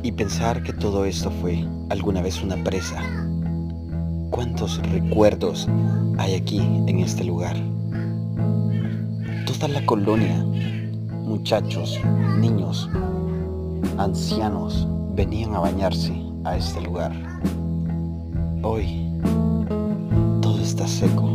Y pensar que todo esto fue alguna vez una presa. ¿Cuántos recuerdos hay aquí en este lugar? Toda la colonia, muchachos, niños, ancianos, venían a bañarse a este lugar. Hoy todo está seco.